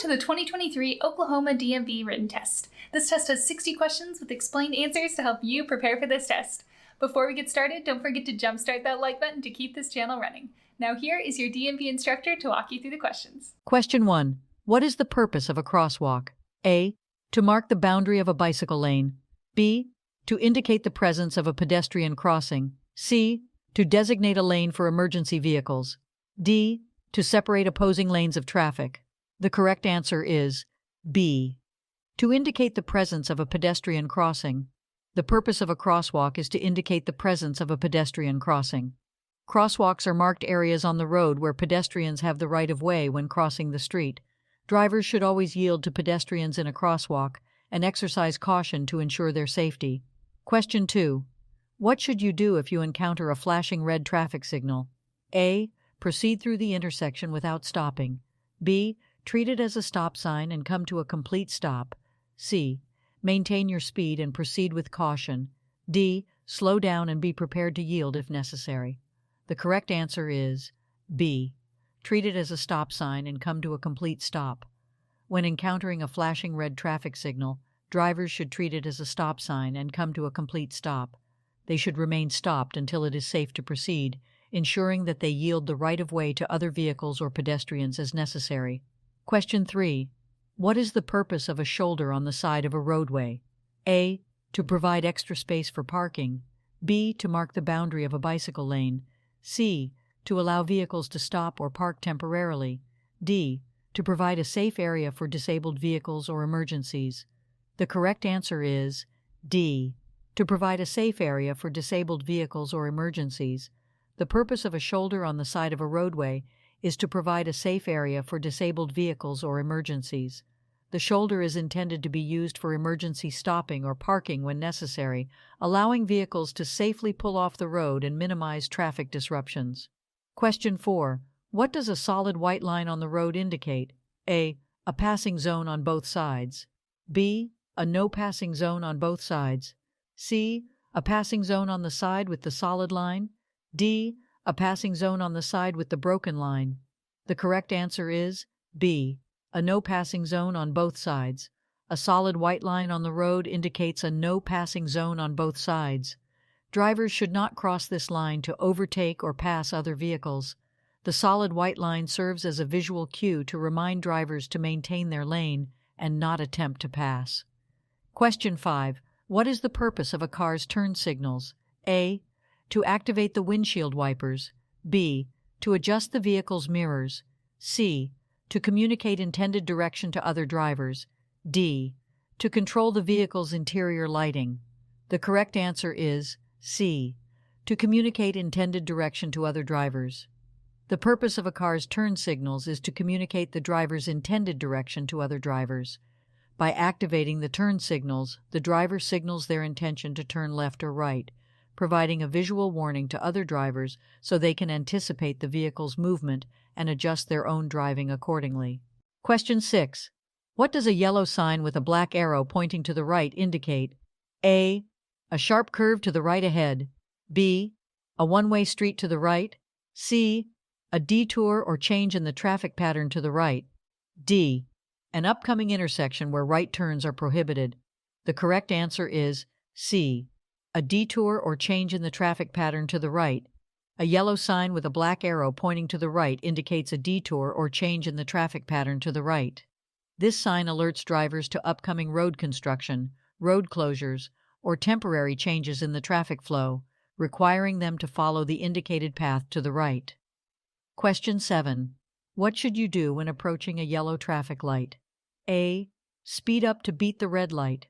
to the 2023 Oklahoma DMV written test. This test has 60 questions with explained answers to help you prepare for this test. Before we get started, don't forget to jumpstart that like button to keep this channel running. Now here is your DMV instructor to walk you through the questions. Question 1. What is the purpose of a crosswalk? A. To mark the boundary of a bicycle lane. B. To indicate the presence of a pedestrian crossing. C. To designate a lane for emergency vehicles. D. To separate opposing lanes of traffic. The correct answer is B. To indicate the presence of a pedestrian crossing. The purpose of a crosswalk is to indicate the presence of a pedestrian crossing. Crosswalks are marked areas on the road where pedestrians have the right of way when crossing the street. Drivers should always yield to pedestrians in a crosswalk and exercise caution to ensure their safety. Question 2. What should you do if you encounter a flashing red traffic signal? A. Proceed through the intersection without stopping. B. Treat it as a stop sign and come to a complete stop. C. Maintain your speed and proceed with caution. D. Slow down and be prepared to yield if necessary. The correct answer is B. Treat it as a stop sign and come to a complete stop. When encountering a flashing red traffic signal, drivers should treat it as a stop sign and come to a complete stop. They should remain stopped until it is safe to proceed, ensuring that they yield the right of way to other vehicles or pedestrians as necessary. Question 3. What is the purpose of a shoulder on the side of a roadway? A. To provide extra space for parking. B. To mark the boundary of a bicycle lane. C. To allow vehicles to stop or park temporarily. D. To provide a safe area for disabled vehicles or emergencies. The correct answer is D. To provide a safe area for disabled vehicles or emergencies. The purpose of a shoulder on the side of a roadway is to provide a safe area for disabled vehicles or emergencies. The shoulder is intended to be used for emergency stopping or parking when necessary, allowing vehicles to safely pull off the road and minimize traffic disruptions. Question 4. What does a solid white line on the road indicate? A. A passing zone on both sides. B. A no passing zone on both sides. C. A passing zone on the side with the solid line. D. A passing zone on the side with the broken line. The correct answer is B. A no passing zone on both sides. A solid white line on the road indicates a no passing zone on both sides. Drivers should not cross this line to overtake or pass other vehicles. The solid white line serves as a visual cue to remind drivers to maintain their lane and not attempt to pass. Question 5. What is the purpose of a car's turn signals? A. To activate the windshield wipers. B. To adjust the vehicle's mirrors. C. To communicate intended direction to other drivers. D. To control the vehicle's interior lighting. The correct answer is C. To communicate intended direction to other drivers. The purpose of a car's turn signals is to communicate the driver's intended direction to other drivers. By activating the turn signals, the driver signals their intention to turn left or right, providing a visual warning to other drivers so they can anticipate the vehicle's movement and adjust their own driving accordingly. Question 6. What does a yellow sign with a black arrow pointing to the right indicate? A. A sharp curve to the right ahead. B. A one-way street to the right. C. A detour or change in the traffic pattern to the right. D. An upcoming intersection where right turns are prohibited. The correct answer is C. A detour or change in the traffic pattern to the right. A yellow sign with a black arrow pointing to the right indicates a detour or change in the traffic pattern to the right. This sign alerts drivers to upcoming road construction, road closures, or temporary changes in the traffic flow, requiring them to follow the indicated path to the right. Question 7. What should you do when approaching a yellow traffic light? A. Speed up to beat the red light.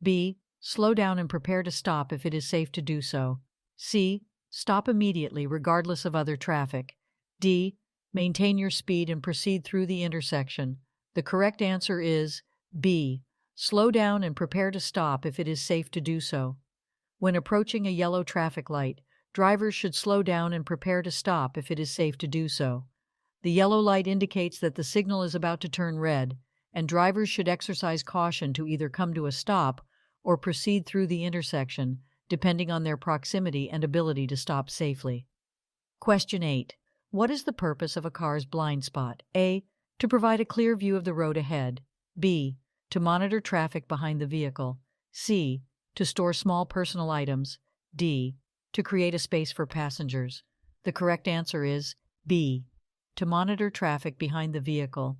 B. Slow down and prepare to stop if it is safe to do so. C. Stop immediately regardless of other traffic. D. Maintain your speed and proceed through the intersection. The correct answer is B. Slow down and prepare to stop if it is safe to do so. When approaching a yellow traffic light, drivers should slow down and prepare to stop if it is safe to do so. The yellow light indicates that the signal is about to turn red, and drivers should exercise caution to either come to a stop or proceed through the intersection, depending on their proximity and ability to stop safely. Question 8. What is the purpose of a car's blind spot? A. To provide a clear view of the road ahead. B. To monitor traffic behind the vehicle. C. To store small personal items. D. To create a space for passengers. The correct answer is B. To monitor traffic behind the vehicle.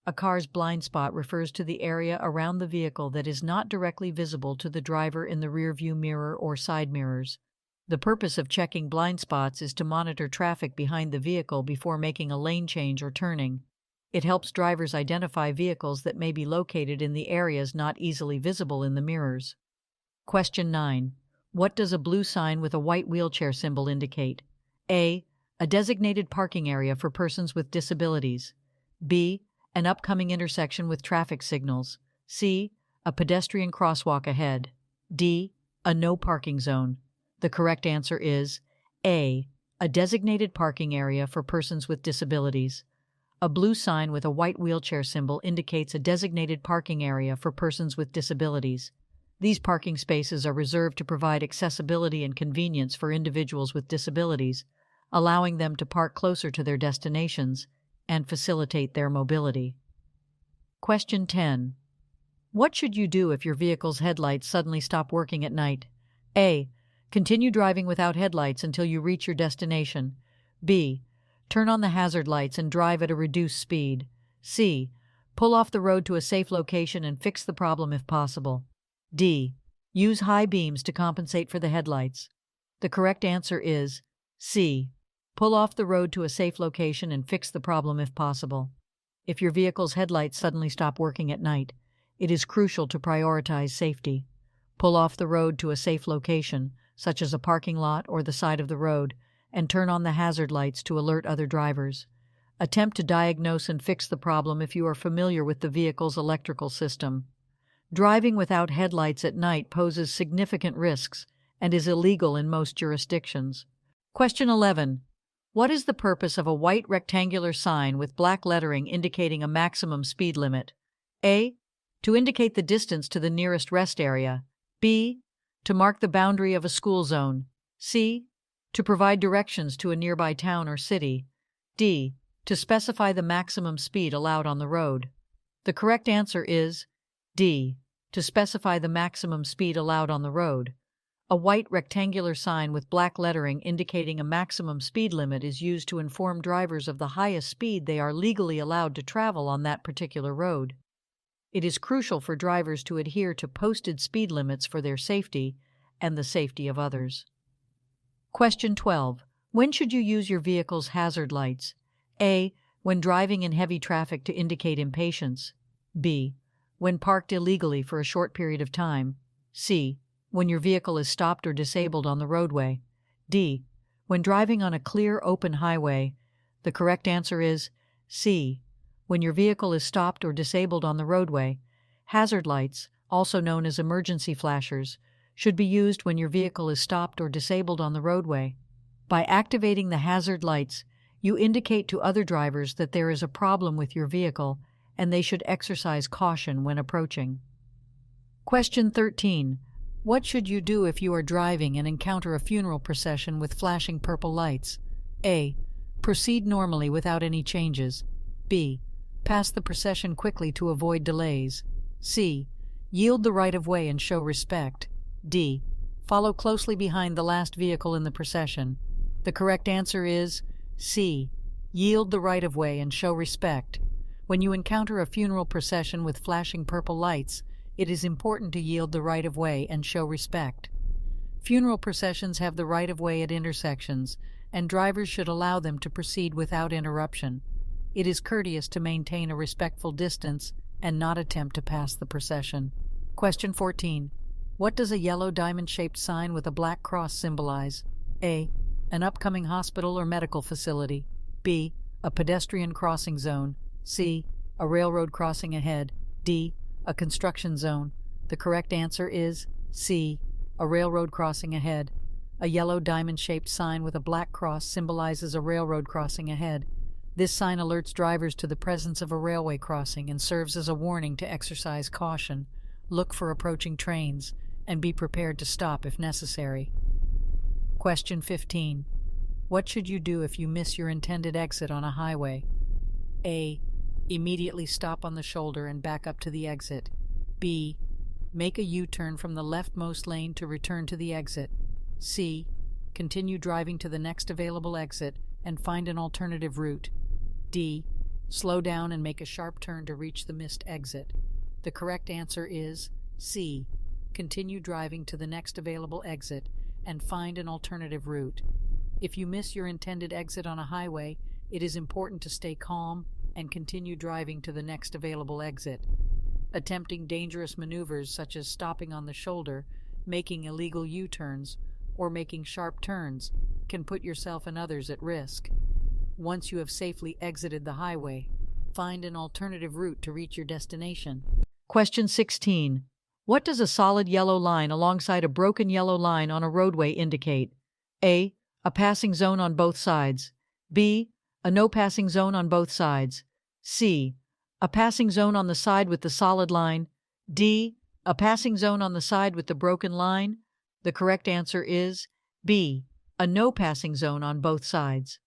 A car's blind spot refers to the area around the vehicle that is not directly visible to the driver in the rearview mirror or side mirrors. The purpose of checking blind spots is to monitor traffic behind the vehicle before making a lane change or turning. It helps drivers identify vehicles that may be located in the areas not easily visible in the mirrors. Question 9. What does a blue sign with a white wheelchair symbol indicate? A. A designated parking area for persons with disabilities. B. An upcoming intersection with traffic signals. C. A pedestrian crosswalk ahead. D. A no parking zone. The correct answer is A. A designated parking area for persons with disabilities. A blue sign with a white wheelchair symbol indicates a designated parking area for persons with disabilities. These parking spaces are reserved to provide accessibility and convenience for individuals with disabilities, allowing them to park closer to their destinations and facilitate their mobility. Question 10. What should you do if your vehicle's headlights suddenly stop working at night? A. Continue driving without headlights until you reach your destination. B. Turn on the hazard lights and drive at a reduced speed. C. Pull off the road to a safe location and fix the problem if possible. D. Use high beams to compensate for the headlights. The correct answer is C. Pull off the road to a safe location and fix the problem if possible. If your vehicle's headlights suddenly stop working at night, it is crucial to prioritize safety. Pull off the road to a safe location, such as a parking lot or the side of the road, and turn on the hazard lights to alert other drivers. Attempt to diagnose and fix the problem if you are familiar with the vehicle's electrical system. Driving without headlights at night poses significant risks and is illegal in most jurisdictions. Question 11. What is the purpose of a white rectangular sign with black lettering indicating a maximum speed limit? A. To indicate the distance to the nearest rest area. B. To mark the boundary of a school zone. C. To provide directions to a nearby town or city. D. To specify the maximum speed allowed on the road. The correct answer is D. To specify the maximum speed allowed on the road. A white rectangular sign with black lettering indicating a maximum speed limit is used to inform drivers of the highest speed they are legally allowed to travel on that particular road. It is crucial for drivers to adhere to posted speed limits for their safety and the safety of others. Question 12. When should you use your vehicle's hazard lights? A. When driving in heavy traffic to indicate impatience. B. When parked illegally for a short period of time. C. When your vehicle is stopped or disabled on the roadway. D. When driving on a clear, open highway. The correct answer is C. When your vehicle is stopped or disabled on the roadway. Hazard lights, also known as emergency flashers, should be used when your vehicle is stopped or disabled on the roadway. By activating the hazard lights, you indicate to other drivers that there is a problem with your vehicle and they should exercise caution when approaching. Question 13. What should you do if you are driving and encounter a funeral procession with flashing purple lights? A. Proceed normally without any changes. B. Pass the procession quickly to avoid delays. C. Yield the right-of-way and show respect. D. Follow closely behind the last vehicle in the procession. The correct answer is C. Yield the right-of-way and show respect. When you encounter a funeral procession with flashing purple lights, it is important to yield the right-of-way and show respect. Funeral processions have the right-of-way at intersections, and drivers should allow them to proceed without interruption. It is courteous to maintain a respectful distance and not attempt to pass the procession. Question 14. What does a yellow diamond-shaped sign with a black cross symbolize? A. An upcoming hospital or medical facility. B. A pedestrian crossing zone. C. A railroad crossing ahead. D. A construction zone. The correct answer is C. A railroad crossing ahead. A yellow diamond-shaped sign with a black cross symbolizes a railroad crossing ahead. This sign alerts drivers to the presence of a railway crossing and serves as a warning to exercise caution, look for approaching trains, and be prepared to stop if necessary. Question 15. What should you do if you miss your intended exit on a highway? A. Immediately stop on the shoulder and back up to the exit. B. Make a U-turn from the leftmost lane to return to the exit. C. Continue driving to the next available exit and find an alternative route. D. Slow down and make a sharp turn to reach the missed exit. The correct answer is C. Continue driving to the next available exit and find an alternative route. If you miss your intended exit on a highway, it is important to stay calm and continue driving to the next available exit. Attempting dangerous maneuvers such as stopping on the shoulder, making illegal U-turns, or making sharp turns can put yourself and others at risk. Once you have safely exited the highway, find an alternative route to reach your destination. Question 16. What does a solid yellow line alongside a broken yellow line on a roadway indicate? A. A passing zone on both sides. B. A no passing zone on both sides. C. A passing zone on the side with the solid line. D. A passing zone on the side with the broken line. The correct answer is B. A no passing zone on both sides.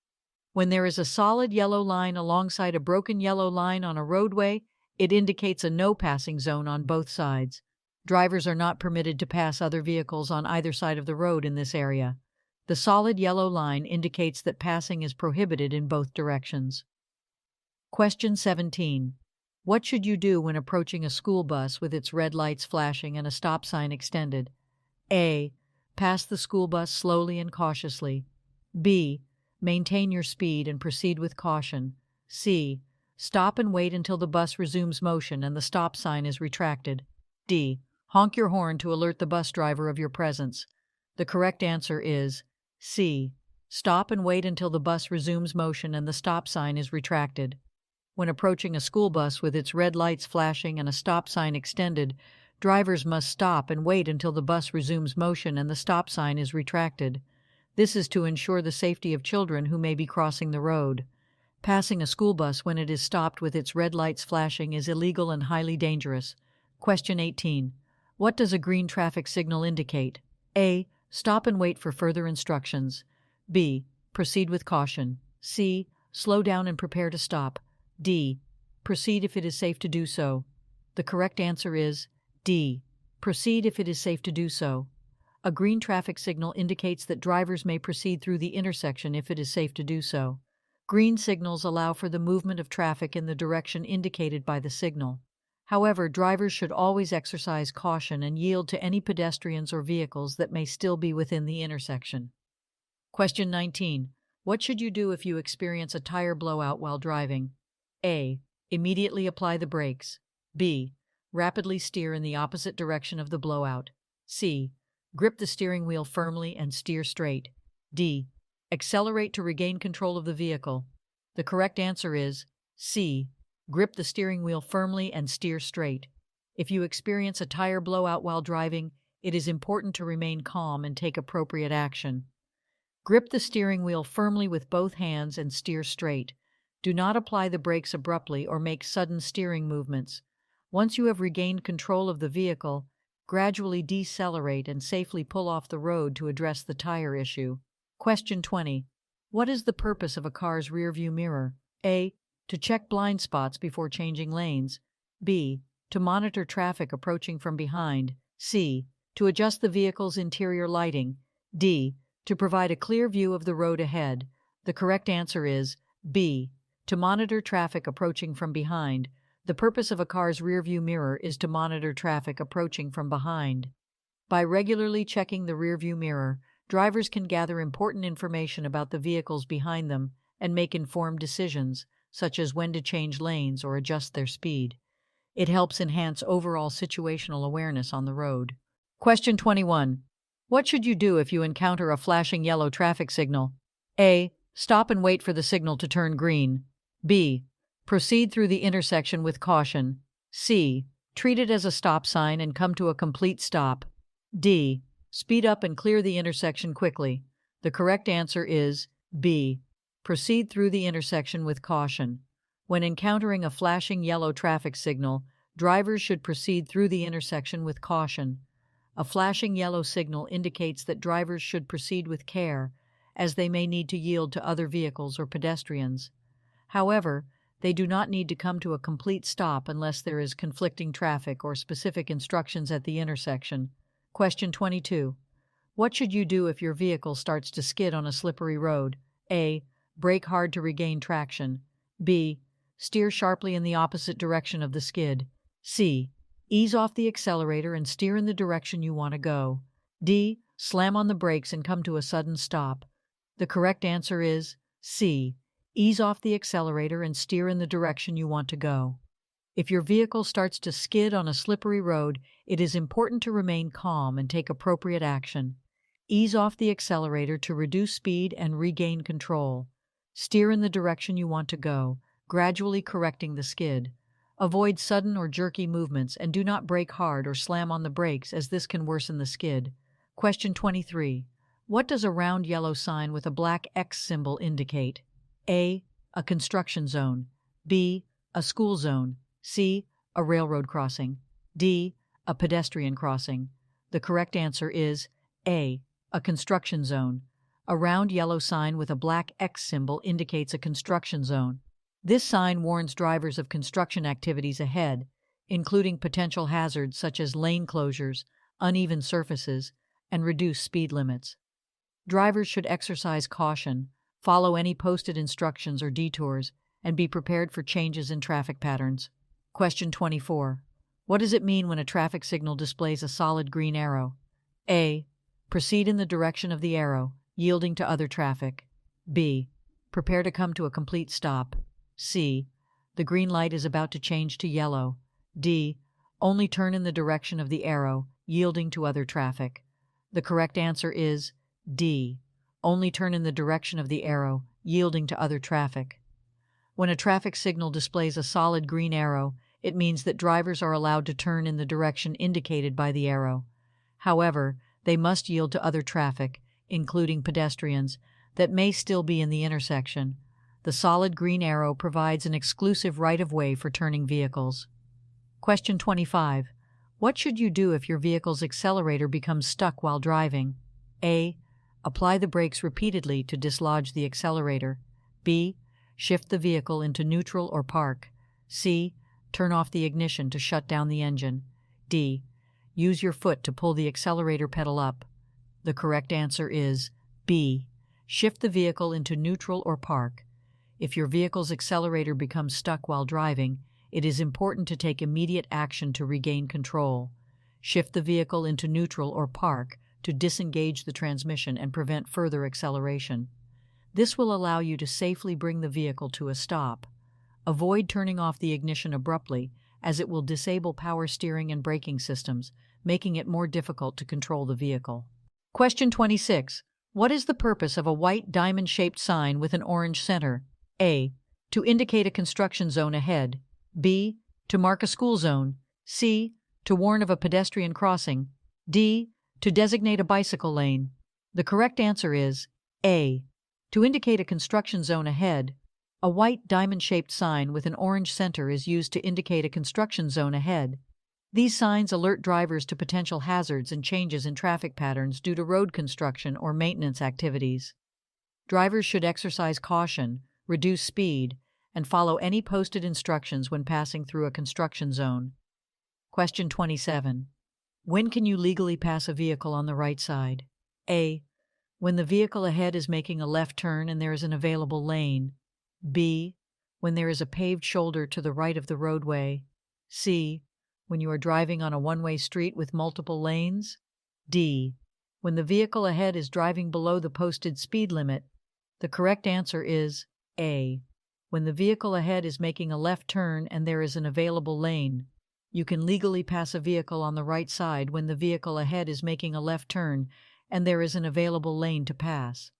When there is a solid yellow line alongside a broken yellow line on a roadway, it indicates a no passing zone on both sides. Drivers are not permitted to pass other vehicles on either side of the road in this area. The solid yellow line indicates that passing is prohibited in both directions. Question 17. What should you do when approaching a school bus with its red lights flashing and a stop sign extended? A. Pass the school bus slowly and cautiously. B. Maintain your speed and proceed with caution. C. Stop and wait until the bus resumes motion and the stop sign is retracted. D. Honk your horn to alert the bus driver of your presence. The correct answer is C. Stop and wait until the bus resumes motion and the stop sign is retracted. When approaching a school bus with its red lights flashing and a stop sign extended, drivers must stop and wait until the bus resumes motion and the stop sign is retracted. This is to ensure the safety of children who may be crossing the road. Passing a school bus when it is stopped with its red lights flashing is illegal and highly dangerous. Question 18. What does a green traffic signal indicate? A. Stop and wait for further instructions. B. Proceed with caution. C. Slow down and prepare to stop. D. Proceed if it is safe to do so. The correct answer is D. Proceed if it is safe to do so. A green traffic signal indicates that drivers may proceed through the intersection if it is safe to do so. Green signals allow for the movement of traffic in the direction indicated by the signal. However, drivers should always exercise caution and yield to any pedestrians or vehicles that may still be within the intersection. Question 19. What should you do if you experience a tire blowout while driving? A. Immediately apply the brakes. B. Rapidly steer in the opposite direction of the blowout. C. Grip the steering wheel firmly and steer straight. D. Accelerate to regain control of the vehicle. The correct answer is C. Grip the steering wheel firmly and steer straight. If you experience a tire blowout while driving, it is important to remain calm and take appropriate action. Grip the steering wheel firmly with both hands and steer straight. Do not apply the brakes abruptly or make sudden steering movements. Once you have regained control of the vehicle, gradually decelerate and safely pull off the road to address the tire issue. Question 20. What is the purpose of a car's rearview mirror? A. To check blind spots before changing lanes. B. To monitor traffic approaching from behind. C. To adjust the vehicle's interior lighting. D. To provide a clear view of the road ahead. The correct answer is B. To monitor traffic approaching from behind. The purpose of a car's rearview mirror is to monitor traffic approaching from behind. By regularly checking the rearview mirror, drivers can gather important information about the vehicles behind them and make informed decisions, such as when to change lanes or adjust their speed. It helps enhance overall situational awareness on the road. Question 21. What should you do if you encounter a flashing yellow traffic signal? A. Stop and wait for the signal to turn green. B. Proceed through the intersection with caution. C. Treat it as a stop sign and come to a complete stop. D. Speed up and clear the intersection quickly. The correct answer is B. Proceed through the intersection with caution. When encountering a flashing yellow traffic signal, drivers should proceed through the intersection with caution. A flashing yellow signal indicates that drivers should proceed with care, as they may need to yield to other vehicles or pedestrians. However, They do not need to come to a complete stop unless there is conflicting traffic or specific instructions at the intersection. Question 22. What should you do if your vehicle starts to skid on a slippery road? A. Brake hard to regain traction. B. Steer sharply in the opposite direction of the skid. C. Ease off the accelerator and steer in the direction you want to go. D. Slam on the brakes and come to a sudden stop. The correct answer is C. Ease off the accelerator and steer in the direction you want to go. If your vehicle starts to skid on a slippery road, it is important to remain calm and take appropriate action. Ease off the accelerator to reduce speed and regain control. Steer in the direction you want to go, gradually correcting the skid. Avoid sudden or jerky movements and do not brake hard or slam on the brakes, as this can worsen the skid. Question 23. What does a round yellow sign with a black X symbol indicate? A. A construction zone. B. A school zone. C. A railroad crossing. D. A pedestrian crossing. The correct answer is A. A construction zone. A round yellow sign with a black X symbol indicates a construction zone. This sign warns drivers of construction activities ahead, including potential hazards such as lane closures, uneven surfaces, and reduced speed limits. Drivers should exercise caution, follow any posted instructions or detours, and be prepared for changes in traffic patterns. Question 24. What does it mean when a traffic signal displays a solid green arrow? A. Proceed in the direction of the arrow, yielding to other traffic. B. Prepare to come to a complete stop. C. The green light is about to change to yellow. D. Only turn in the direction of the arrow, yielding to other traffic. The correct answer is D. Only turn in the direction of the arrow, yielding to other traffic. When a traffic signal displays a solid green arrow, it means that drivers are allowed to turn in the direction indicated by the arrow. However, they must yield to other traffic, including pedestrians, that may still be in the intersection. The solid green arrow provides an exclusive right-of-way for turning vehicles. Question 25. What should you do if your vehicle's accelerator becomes stuck while driving? A. Apply the brakes repeatedly to dislodge the accelerator. B. Shift the vehicle into neutral or park. C. Turn off the ignition to shut down the engine. D. Use your foot to pull the accelerator pedal up. The correct answer is B. Shift the vehicle into neutral or park. If your vehicle's accelerator becomes stuck while driving, it is important to take immediate action to regain control. Shift the vehicle into neutral or park to disengage the transmission and prevent further acceleration. This will allow you to safely bring the vehicle to a stop. Avoid turning off the ignition abruptly, as it will disable power steering and braking systems, making it more difficult to control the vehicle. Question 26. What is the purpose of a white diamond-shaped sign with an orange center? A. To indicate a construction zone ahead. B. To mark a school zone. C. To warn of a pedestrian crossing. D. To designate a bicycle lane. The correct answer is A. To indicate a construction zone ahead. A white diamond-shaped sign with an orange center is used to indicate a construction zone ahead. These signs alert drivers to potential hazards and changes in traffic patterns due to road construction or maintenance activities. Drivers should exercise caution, reduce speed, and follow any posted instructions when passing through a construction zone. Question 27. When can you legally pass a vehicle on the right side? A. When the vehicle ahead is making a left turn and there is an available lane. B. When there is a paved shoulder to the right of the roadway. C. When you are driving on a one-way street with multiple lanes. D. When the vehicle ahead is driving below the posted speed limit. The correct answer is A. When the vehicle ahead is making a left turn and there is an available lane. You can legally pass a vehicle on the right side when the vehicle ahead is making a left turn and there is an available lane to pass.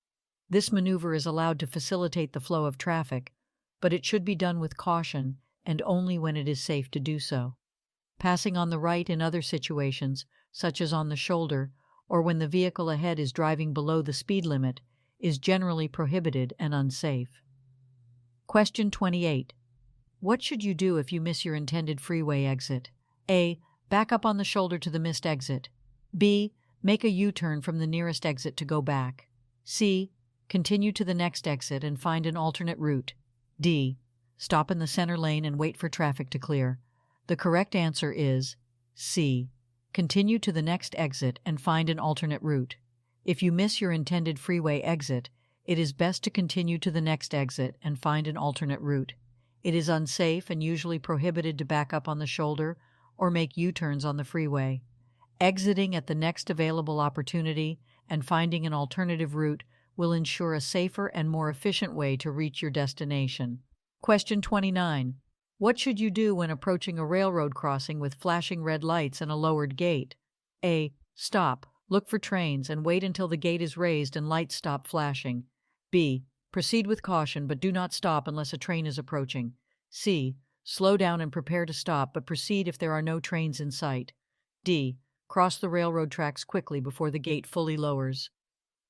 This maneuver is allowed to facilitate the flow of traffic, but it should be done with caution and only when it is safe to do so. Passing on the right in other situations, such as on the shoulder or when the vehicle ahead is driving below the speed limit, is generally prohibited and unsafe. Question 28. What should you do if you miss your intended freeway exit? A. Back up on the shoulder to the missed exit. B. Make a U-turn from the nearest exit to go back. C. Continue to the next exit and find an alternate route. D. Stop in the center lane and wait for traffic to clear. The correct answer is C. Continue to the next exit and find an alternate route. If you miss your intended freeway exit, it is best to continue to the next exit and find an alternate route. It is unsafe and usually prohibited to back up on the shoulder or make U-turns on the freeway. Exiting at the next available opportunity and finding an alternative route will ensure a safer and more efficient way to reach your destination. Question 29. What should you do when approaching a railroad crossing with flashing red lights and a lowered gate? A. Stop, look for trains, and wait until the gate is raised and lights stop flashing. B. Proceed with caution but do not stop unless a train is approaching. C. Slow down and prepare to stop but proceed if there are no trains in sight. D. Cross the railroad tracks quickly before the gate fully lowers.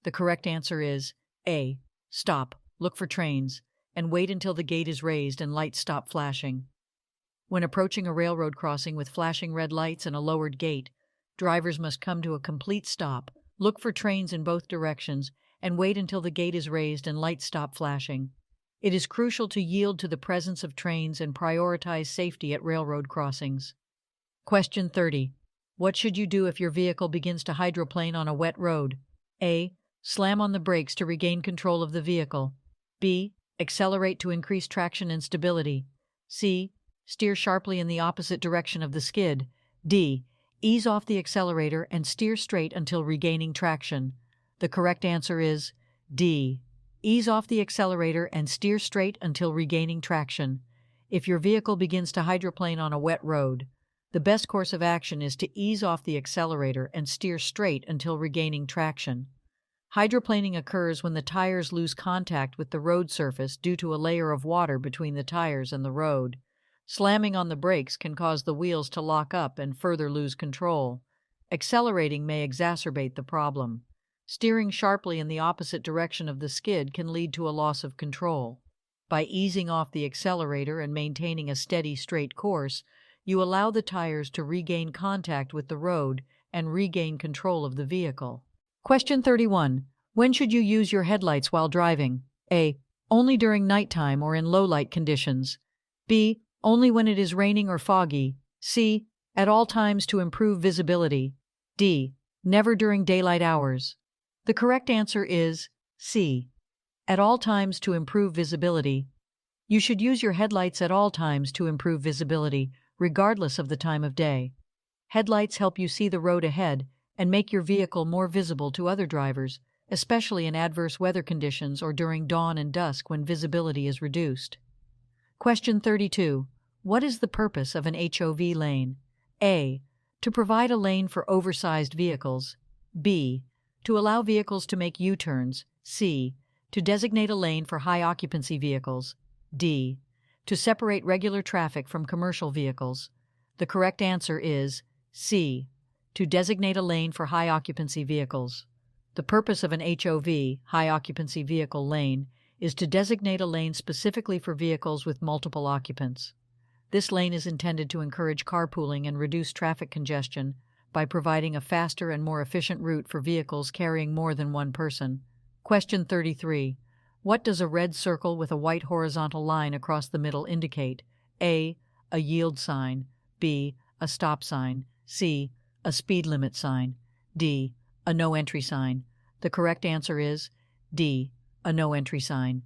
The correct answer is A. Stop, look for trains, and wait until the gate is raised and lights stop flashing. When approaching a railroad crossing with flashing red lights and a lowered gate, drivers must come to a complete stop, look for trains in both directions, and wait until the gate is raised and lights stop flashing. It is crucial to yield to the presence of trains and prioritize safety at railroad crossings. Question 30. What should you do if your vehicle begins to hydroplane on a wet road? A. Slam on the brakes to regain control of the vehicle. B. Accelerate to increase traction and stability. C. Steer sharply in the opposite direction of the skid. D. Ease off the accelerator and steer straight until regaining traction. The correct answer is D. Ease off the accelerator and steer straight until regaining traction. If your vehicle begins to hydroplane on a wet road, the best course of action is to ease off the accelerator and steer straight until regaining traction. Hydroplaning occurs when the tires lose contact with the road surface due to a layer of water between the tires and the road. Slamming on the brakes can cause the wheels to lock up and further lose control. Accelerating may exacerbate the problem. Steering sharply in the opposite direction of the skid can lead to a loss of control. By easing off the accelerator and maintaining a steady, straight course, you allow the tires to regain contact with the road and regain control of the vehicle. Question 31. When should you use your headlights while driving? A. Only during nighttime or in low light conditions. B. Only when it is raining or foggy. C. At all times to improve visibility. D. Never during daylight hours. The correct answer is C. At all times to improve visibility. You should use your headlights at all times to improve visibility, regardless of the time of day. Headlights help you see the road ahead and make your vehicle more visible to other drivers, especially in adverse weather conditions or during dawn and dusk when visibility is reduced. Question 32. What is the purpose of an HOV lane? A. To provide a lane for oversized vehicles. B. To allow vehicles to make U-turns. C. To designate a lane for high-occupancy vehicles. D. To separate regular traffic from commercial vehicles. The correct answer is C. To designate a lane for high-occupancy vehicles. The purpose of an HOV, high-occupancy vehicle lane, is to designate a lane specifically for vehicles with multiple occupants. This lane is intended to encourage carpooling and reduce traffic congestion by providing a faster and more efficient route for vehicles carrying more than one person. Question 33. What does a red circle with a white horizontal line across the middle indicate? A. A yield sign. B. A stop sign. C. A speed limit sign. D. A no entry sign. The correct answer is D. A no entry sign.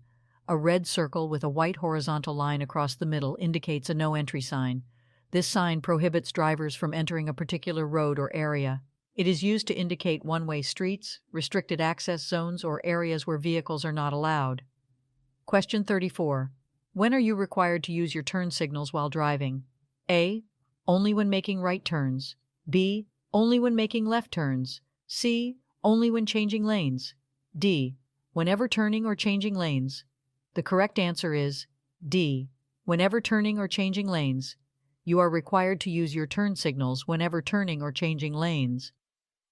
A red circle with a white horizontal line across the middle indicates a no entry sign. This sign prohibits drivers from entering a particular road or area. It is used to indicate one-way streets, restricted access zones, or areas where vehicles are not allowed. Question 34. When are you required to use your turn signals while driving? A. Only when making right turns. B. Only when making left turns. C. Only when changing lanes. D. Whenever turning or changing lanes. The correct answer is D. Whenever turning or changing lanes. You are required to use your turn signals whenever turning or changing lanes.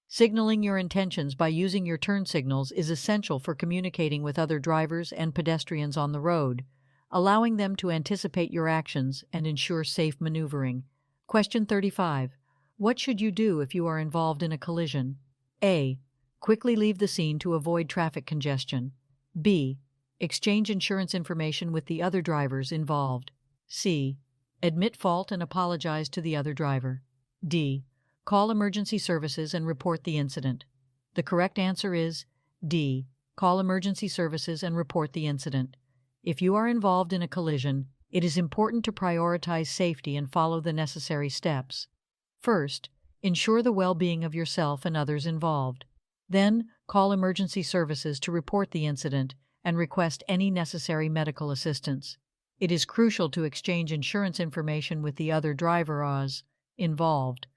Signaling your intentions by using your turn signals is essential for communicating with other drivers and pedestrians on the road, allowing them to anticipate your actions and ensure safe maneuvering. Question 35. What should you do if you are involved in a collision? A. Quickly leave the scene to avoid traffic congestion. B. Exchange insurance information with the other drivers involved. C. Admit fault and apologize to the other driver. D. Call emergency services and report the incident. The correct answer is D. Call emergency services and report the incident. If you are involved in a collision, it is important to prioritize safety and follow the necessary steps. First, ensure the well-being of yourself and others involved. Then, call emergency services to report the incident and request any necessary medical assistance. It is crucial to exchange insurance information with the other drivers involved,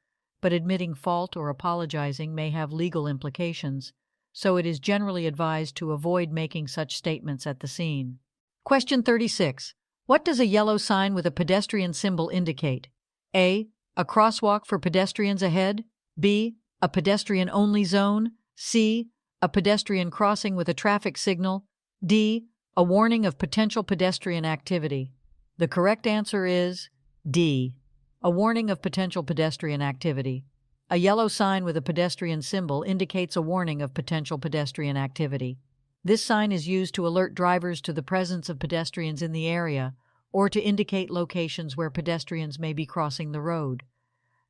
but admitting fault or apologizing may have legal implications, so it is generally advised to avoid making such statements at the scene. Question 36. What does a yellow sign with a pedestrian symbol indicate? A. A crosswalk for pedestrians ahead. B. A pedestrian-only zone. C. A pedestrian crossing with a traffic signal. D. A warning of potential pedestrian activity. The correct answer is D. A warning of potential pedestrian activity. A yellow sign with a pedestrian symbol indicates a warning of potential pedestrian activity. This sign is used to alert drivers to the presence of pedestrians in the area or to indicate locations where pedestrians may be crossing the road.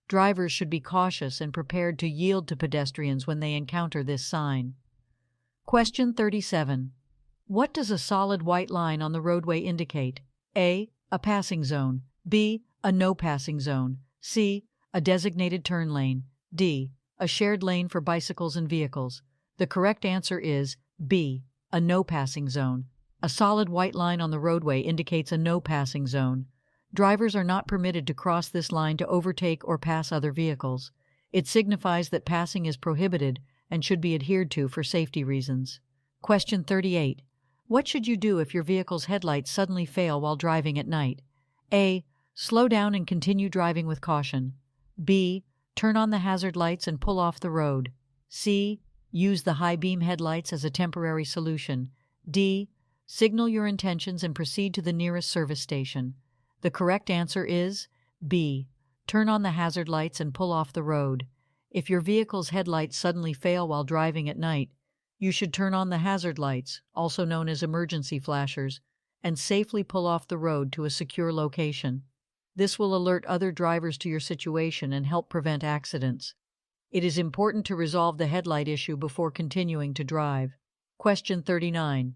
Drivers should be cautious and prepared to yield to pedestrians when they encounter this sign. Question 37. What does a solid white line on the roadway indicate? A. A passing zone. B. A no passing zone. C. A designated turn lane. D. A shared lane for bicycles and vehicles. The correct answer is B. A no passing zone. A solid white line on the roadway indicates a no passing zone. Drivers are not permitted to cross this line to overtake or pass other vehicles. It signifies that passing is prohibited and should be adhered to for safety reasons. Question 38. What should you do if your vehicle's headlights suddenly fail while driving at night? A. Slow down and continue driving with caution. B. Turn on the hazard lights and pull off the road. C. Use the high beam headlights as a temporary solution. D. Signal your intentions and proceed to the nearest service station. The correct answer is B. Turn on the hazard lights and pull off the road. If your vehicle's headlights suddenly fail while driving at night, you should turn on the hazard lights, also known as emergency flashers, and safely pull off the road to a secure location. This will alert other drivers to your situation and help prevent accidents. It is important to resolve the headlight issue before continuing to drive. Question 39.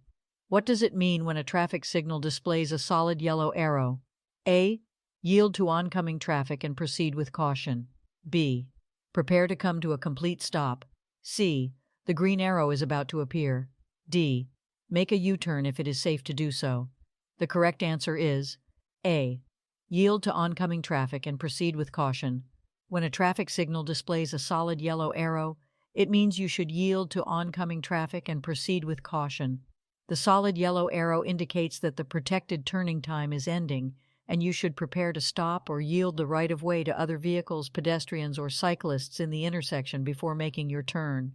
What does it mean when a traffic signal displays a solid yellow arrow? A. Yield to oncoming traffic and proceed with caution. B. Prepare to come to a complete stop. C. The green arrow is about to appear. D. Make a U-turn if it is safe to do so. The correct answer is A. Yield to oncoming traffic and proceed with caution. When a traffic signal displays a solid yellow arrow, it means you should yield to oncoming traffic and proceed with caution. The solid yellow arrow indicates that the protected turning time is ending, and you should prepare to stop or yield the right-of-way to other vehicles, pedestrians, or cyclists in the intersection before making your turn.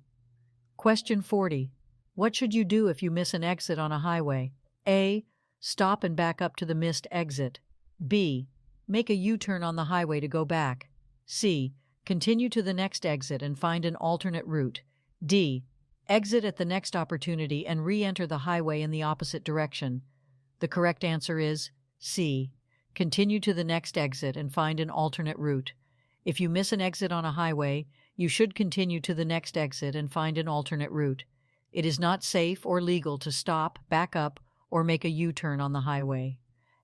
Question 40. What should you do if you miss an exit on a highway? A. Stop and back up to the missed exit. B. Make a U-turn on the highway to go back. C. Continue to the next exit and find an alternate route. D. Exit at the next opportunity and re-enter the highway in the opposite direction. The correct answer is C. Continue to the next exit and find an alternate route. If you miss an exit on a highway, you should continue to the next exit and find an alternate route. It is not safe or legal to stop, back up, or make a U-turn on the highway.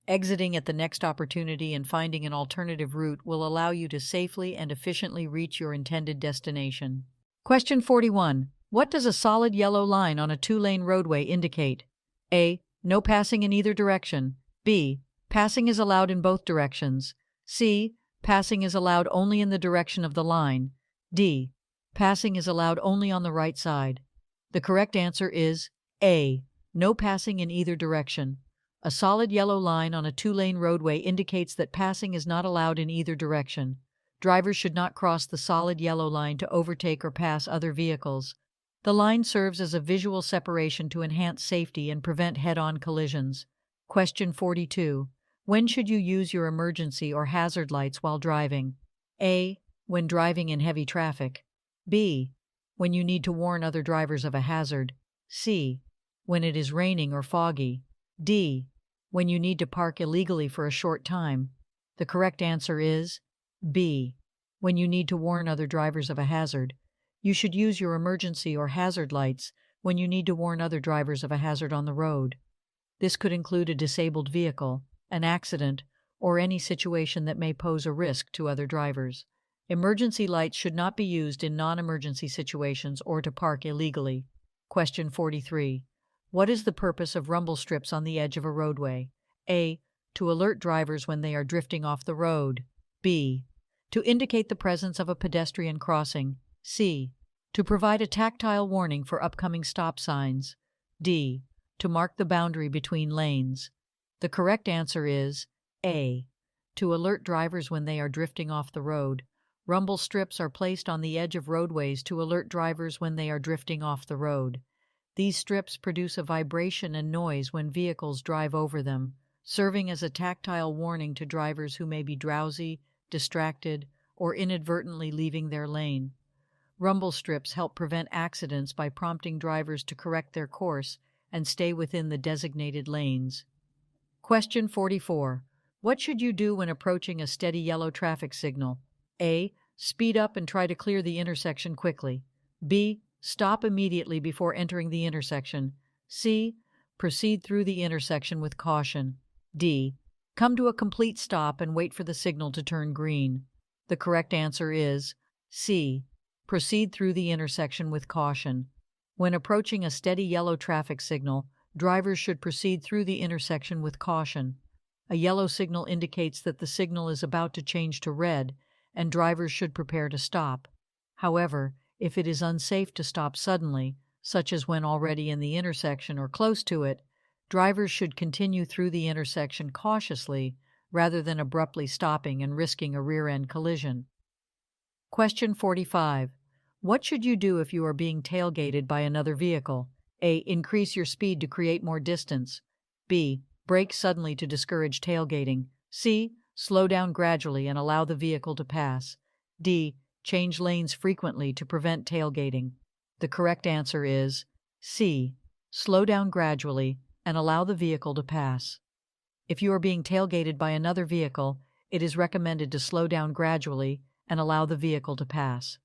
Exiting at the next opportunity and finding an alternative route will allow you to safely and efficiently reach your intended destination. Question 41. What does a solid yellow line on a two-lane roadway indicate? A. No passing in either direction. B. Passing is allowed in both directions. C. Passing is allowed only in the direction of the line. D. Passing is allowed only on the right side. The correct answer is A. No passing in either direction. A solid yellow line on a two-lane roadway indicates that passing is not allowed in either direction. Drivers should not cross the solid yellow line to overtake or pass other vehicles. The line serves as a visual separation to enhance safety and prevent head-on collisions. Question 42. When should you use your emergency or hazard lights while driving? A. When driving in heavy traffic. B. When you need to warn other drivers of a hazard. C. when it is raining or foggy. D. When you need to park illegally for a short time. The correct answer is B. When you need to warn other drivers of a hazard. You should use your emergency or hazard lights when you need to warn other drivers of a hazard on the road. This could include a disabled vehicle, an accident, or any situation that may pose a risk to other drivers. Emergency lights should not be used in non-emergency situations or to park illegally. Question 43. What is the purpose of rumble strips on the edge of a roadway? A. To alert drivers when they are drifting off the road. B. To indicate the presence of a pedestrian crossing. C. To provide a tactile warning for upcoming stop signs. D. To mark the boundary between lanes. The correct answer is A. To alert drivers when they are drifting off the road. Rumble strips are placed on the edge of roadways to alert drivers when they are drifting off the road. These strips produce a vibration and noise when vehicles drive over them, serving as a tactile warning to drivers who may be drowsy, distracted, or inadvertently leaving their lane. Rumble strips help prevent accidents by prompting drivers to correct their course and stay within the designated lanes. Question 44. What should you do when approaching a steady yellow traffic signal? A. Speed up and try to clear the intersection quickly. B. Stop immediately before entering the intersection. C. Proceed through the intersection with caution. D. Come to a complete stop and wait for the signal to turn green. The correct answer is C. Proceed through the intersection with caution. When approaching a steady yellow traffic signal, drivers should proceed through the intersection with caution. A yellow signal indicates that the signal is about to change to red, and drivers should prepare to stop. However, if it is unsafe to stop suddenly, such as when already in the intersection or close to it, drivers should continue through the intersection cautiously rather than abruptly stopping and risking a rear-end collision. Question 45. What should you do if you are being tailgated by another vehicle? A. Increase your speed to create more distance. B. Brake suddenly to discourage tailgating. C. Slow down gradually and allow the vehicle to pass. D. Change lanes frequently to prevent tailgating. The correct answer is C. Slow down gradually and allow the vehicle to pass. If you are being tailgated by another vehicle, it is recommended to slow down gradually and allow the vehicle to pass.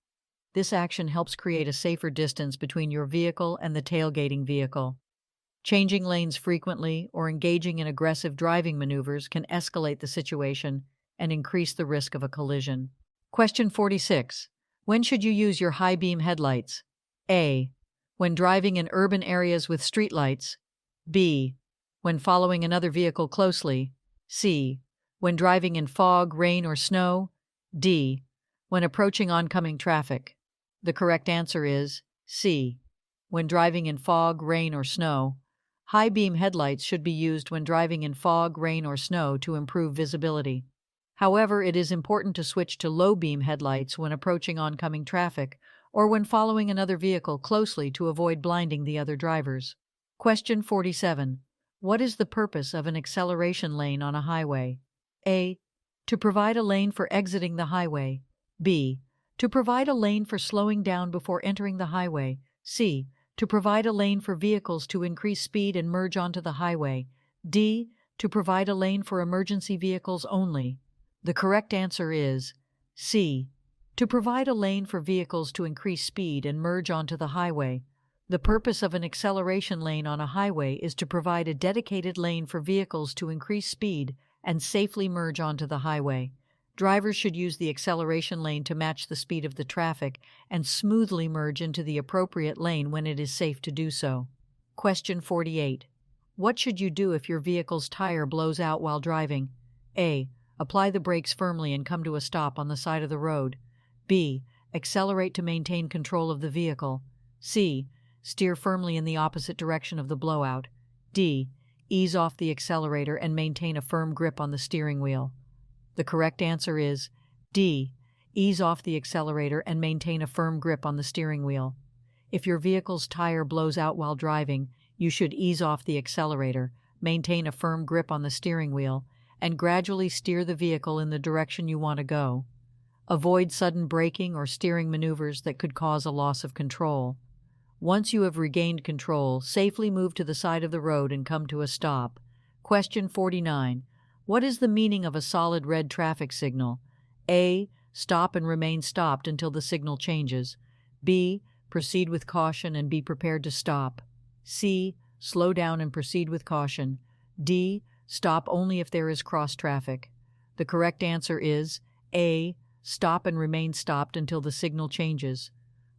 This action helps create a safer distance between your vehicle and the tailgating vehicle. Changing lanes frequently or engaging in aggressive driving maneuvers can escalate the situation and increase the risk of a collision. Question 46. When should you use your high-beam headlights? A. When driving in urban areas with streetlights. B. When following another vehicle closely. C. When driving in fog, rain, or snow. D. When approaching oncoming traffic. The correct answer is C. When driving in fog, rain, or snow. High-beam headlights should be used when driving in fog, rain, or snow to improve visibility. However, it is important to switch to low-beam headlights when approaching oncoming traffic or when following another vehicle closely to avoid blinding the other drivers. Question 47. What is the purpose of an acceleration lane on a highway? A. To provide a lane for exiting the highway. B. To provide a lane for slowing down before entering the highway. C. To provide a lane for vehicles to increase speed and merge onto the highway. D. To provide a lane for emergency vehicles only. The correct answer is C. To provide a lane for vehicles to increase speed and merge onto the highway. The purpose of an acceleration lane on a highway is to provide a dedicated lane for vehicles to increase speed and safely merge onto the highway. Drivers should use the acceleration lane to match the speed of the traffic and smoothly merge into the appropriate lane when it is safe to do so. Question 48. What should you do if your vehicle's tire blows out while driving? A. Apply the brakes firmly and come to a stop on the side of the road. B. Accelerate to maintain control of the vehicle. C. Steer firmly in the opposite direction of the blowout. D. Ease off the accelerator and maintain a firm grip on the steering wheel. The correct answer is D. Ease off the accelerator and maintain a firm grip on the steering wheel. If your vehicle's tire blows out while driving, you should ease off the accelerator, maintain a firm grip on the steering wheel, and gradually steer the vehicle in the direction you want to go. Avoid sudden braking or steering maneuvers that could cause a loss of control. Once you have regained control, safely move to the side of the road and come to a stop. Question 49. What is the meaning of a solid red traffic signal? A. Stop and remain stopped until the signal changes. B. Proceed with caution and be prepared to stop. C. Slow down and proceed with caution. D. Stop only if there is cross traffic. The correct answer is A. Stop and remain stopped until the signal changes.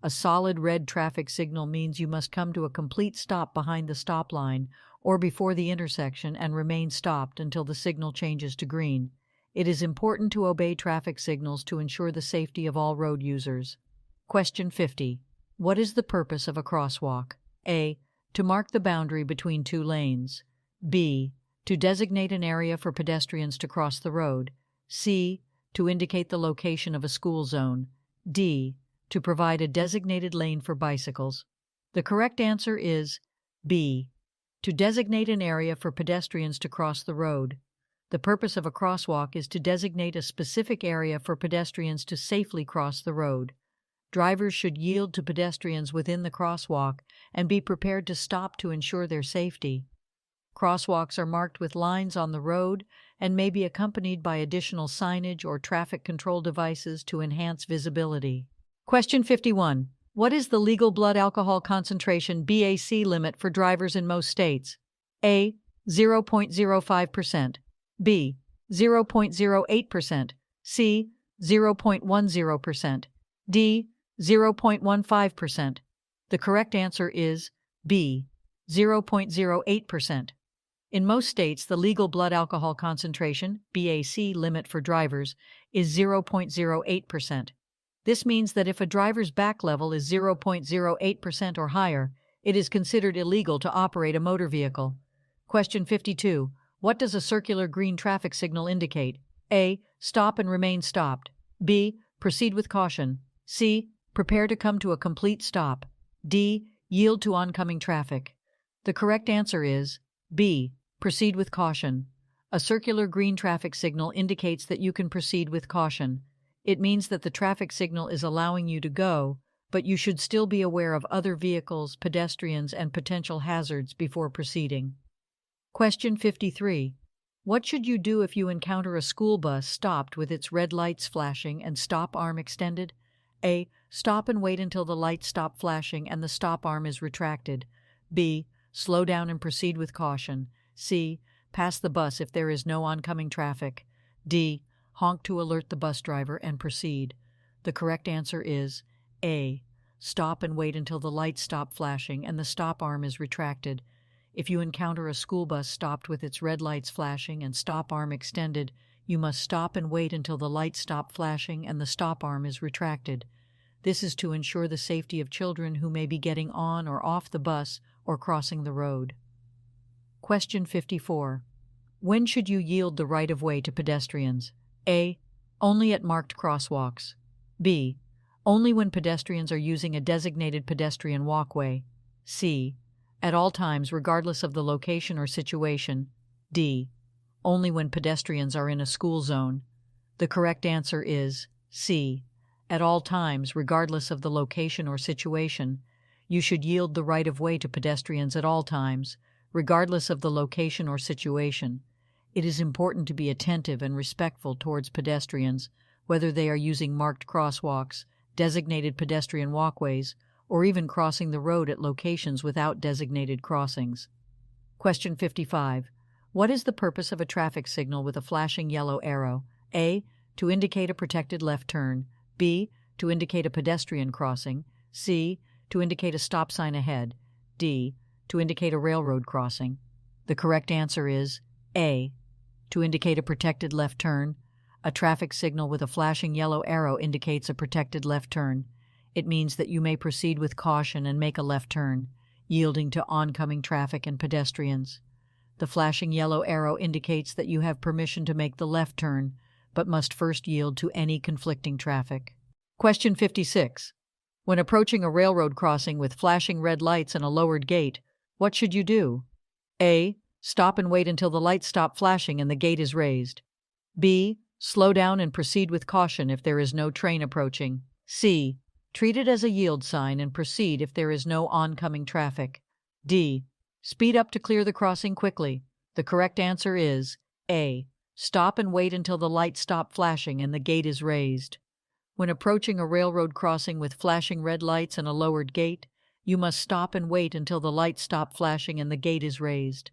A solid red traffic signal means you must come to a complete stop behind the stop line or before the intersection and remain stopped until the signal changes to green. It is important to obey traffic signals to ensure the safety of all road users. Question 50. What is the purpose of a crosswalk? A. To mark the boundary between two lanes. B. To designate an area for pedestrians to cross the road. C. To indicate the location of a school zone. D. To provide a designated lane for bicycles. The correct answer is B. To designate an area for pedestrians to cross the road. The purpose of a crosswalk is to designate a specific area for pedestrians to safely cross the road. Drivers should yield to pedestrians within the crosswalk and be prepared to stop to ensure their safety. Crosswalks are marked with lines on the road and may be accompanied by additional signage or traffic control devices to enhance visibility. Question 51. What is the legal blood alcohol concentration (BAC) limit for drivers in most states? A. 0.05%. B. 0.08%. C. 0.10%. D. 0.15%. The correct answer is B. 0.08%. In most states, the legal blood alcohol concentration (BAC) limit for drivers is 0.08%. This means that if a driver's back level is 0.08% or higher, it is considered illegal to operate a motor vehicle. Question 52. What does a circular green traffic signal indicate? A. Stop and remain stopped. B. Proceed with caution. C. Prepare to come to a complete stop. D. Yield to oncoming traffic. The correct answer is B. Proceed with caution. A circular green traffic signal indicates that you can proceed with caution. It means that the traffic signal is allowing you to go, but you should still be aware of other vehicles, pedestrians, and potential hazards before proceeding. Question 53. What should you do if you encounter a school bus stopped with its red lights flashing and stop arm extended? A. Stop and wait until the lights stop flashing and the stop arm is retracted. B. Slow down and proceed with caution. C. Pass the bus if there is no oncoming traffic. D. Honk to alert the bus driver and proceed. The correct answer is A. Stop and wait until the lights stop flashing and the stop arm is retracted. If you encounter a school bus stopped with its red lights flashing and stop arm extended, you must stop and wait until the lights stop flashing and the stop arm is retracted. This is to ensure the safety of children who may be getting on or off the bus or crossing the road. Question 54. When should you yield the right-of-way to pedestrians? A. Only at marked crosswalks. B. Only when pedestrians are using a designated pedestrian walkway. C. At all times, regardless of the location or situation. D. Only when pedestrians are in a school zone. The correct answer is C. At all times, regardless of the location or situation. You should yield the right-of-way to pedestrians at all times, regardless of the location or situation. It is important to be attentive and respectful towards pedestrians, whether they are using marked crosswalks, designated pedestrian walkways, or even crossing the road at locations without designated crossings. Question 55. What is the purpose of a traffic signal with a flashing yellow arrow? A. To indicate a protected left turn. B. To indicate a pedestrian crossing. C. To indicate a stop sign ahead. D. To indicate a railroad crossing. The correct answer is A. To indicate a protected left turn. A traffic signal with a flashing yellow arrow indicates a protected left turn. It means that you may proceed with caution and make a left turn, yielding to oncoming traffic and pedestrians. The flashing yellow arrow indicates that you have permission to make the left turn, but must first yield to any conflicting traffic. Question 56. When approaching a railroad crossing with flashing red lights and a lowered gate, what should you do? A. Stop and wait until the lights stop flashing and the gate is raised. B. Slow down and proceed with caution if there is no train approaching. C. Treat it as a yield sign and proceed if there is no oncoming traffic. D. Speed up to clear the crossing quickly. The correct answer is A. Stop and wait until the lights stop flashing and the gate is raised. When approaching a railroad crossing with flashing red lights and a lowered gate, you must stop and wait until the lights stop flashing and the gate is raised.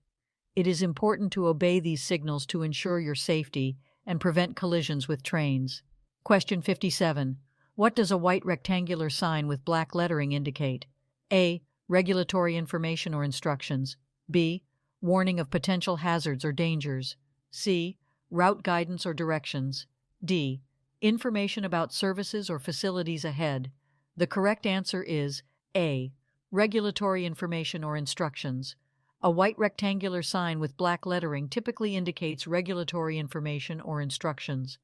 It is important to obey these signals to ensure your safety and prevent collisions with trains. Question 57. What does a white rectangular sign with black lettering indicate? A. Regulatory information or instructions. B. Warning of potential hazards or dangers. C. Route guidance or directions. D. Information about services or facilities ahead. The correct answer is A. Regulatory information or instructions. A white rectangular sign with black lettering typically indicates regulatory information or instructions.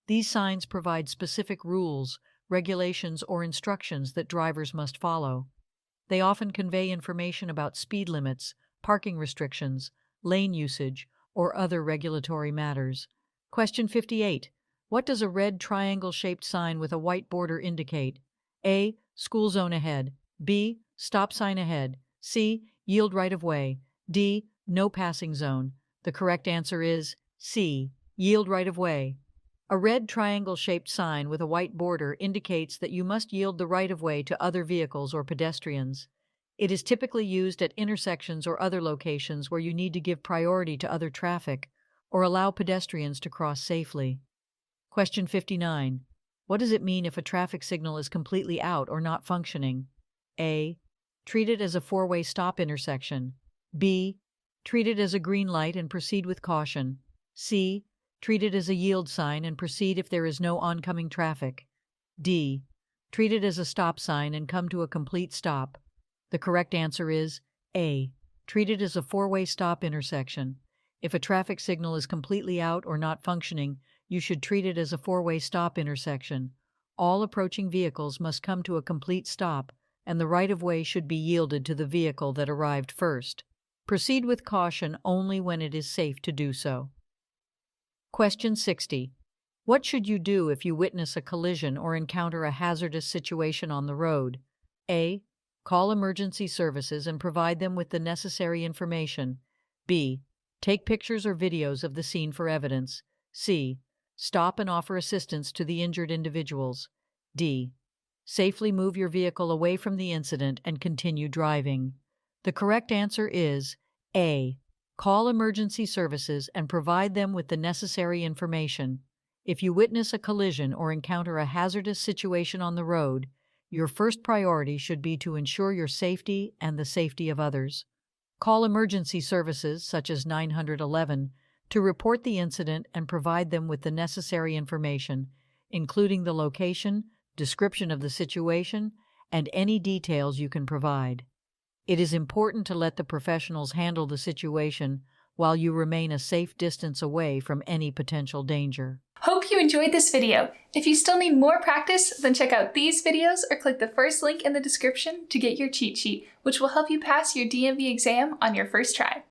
These signs provide specific rules, regulations, or instructions that drivers must follow. They often convey information about speed limits, parking restrictions, lane usage, or other regulatory matters. Question 58. What does a red triangle-shaped sign with a white border indicate? A. School zone ahead. B. Stop sign ahead. C. Yield right of way. D. No passing zone. The correct answer is C. Yield right of way. A red triangle-shaped sign with a white border indicates that you must yield the right of way to other vehicles or pedestrians. It is typically used at intersections or other locations where you need to give priority to other traffic or allow pedestrians to cross safely. Question 59. What does it mean if a traffic signal is completely out or not functioning? A. Treat it as a four-way stop intersection. B. Treat it as a green light and proceed with caution. C. Treat it as a yield sign and proceed if there is no oncoming traffic. D. Treat it as a stop sign and come to a complete stop. The correct answer is A. Treat it as a four-way stop intersection. If a traffic signal is completely out or not functioning, you should treat it as a four-way stop intersection. All approaching vehicles must come to a complete stop, and the right-of-way should be yielded to the vehicle that arrived first. Proceed with caution only when it is safe to do so. Question 60. What should you do if you witness a collision or encounter a hazardous situation on the road? A. Call emergency services and provide them with the necessary information. B. Take pictures or videos of the scene for evidence. C. Stop and offer assistance to the injured individuals. D. Safely move your vehicle away from the incident and continue driving. The correct answer is A. Call emergency services and provide them with the necessary information. If you witness a collision or encounter a hazardous situation on the road, your first priority should be to ensure your safety and the safety of others. Call emergency services, such as 911, to report the incident and provide them with the necessary information, including the location, description of the situation, and any details you can provide. It is important to let the professionals handle the situation while you remain a safe distance away from any potential danger. Hope you enjoyed this video. If you still need more practice, then check out these videos or click the first link in the description to get your cheat sheet, which will help you pass your DMV exam on your first try.